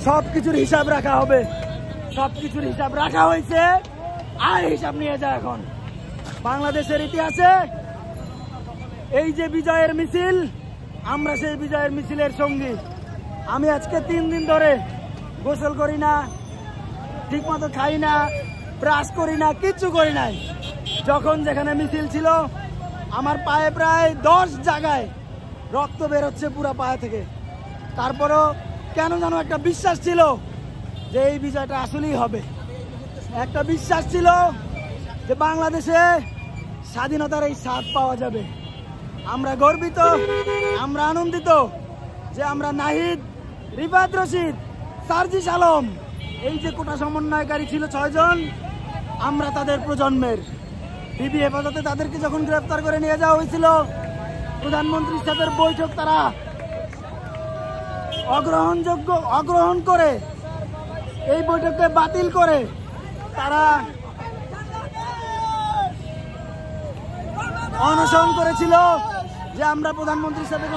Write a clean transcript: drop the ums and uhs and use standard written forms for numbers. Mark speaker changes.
Speaker 1: সবকিছুর হিসাব রাখা হবে, সবকিছুর হিসাব রাখা হয়েছে। আর হিসাব নিয়ে যায় এখন বাংলাদেশের ইতিহাসে এই যে বিজয়ের মিছিল, আমরা সেই বিজয়ের মিছিলের সঙ্গী। আমি আজকে 3 দিন ধরে গোসল করি না, ঠিক মতো খাই না, ব্রাশ করি না, কিচ্ছু করি নাই। যখন যেখানে মিছিল ছিল আমার পায়ে প্রায় 10 জায়গায় রক্ত বেরোচ্ছে পুরো পায়ে থেকে। তারপরও কেন যেন একটা বিশ্বাস ছিল যে এই বিজয়টা আসলেই হবে। একটা বিশ্বাস ছিল যে বাংলাদেশে স্বাধীনতার এই স্বাদ পাওয়া যাবে। আমরা গর্বিত, আমরা আনন্দিত যে আমরা নাহিদ, রিফাত রশিদ, সার্জিস আলম, এই যে কোটা সমন্বয়কারী ছিল 6 জন, আমরা তাদের প্রজন্মের। বিবি হেফাজতে তাদেরকে যখন গ্রেফতার করে নিয়ে যাওয়া হয়েছিল, প্রধানমন্ত্রীর সাথে বৈঠক তারা অগ্রহণ করে এই বৈঠককে বাতিল করে তারা অনশন করেছিল যে আমরা প্রধানমন্ত্রীর সাথে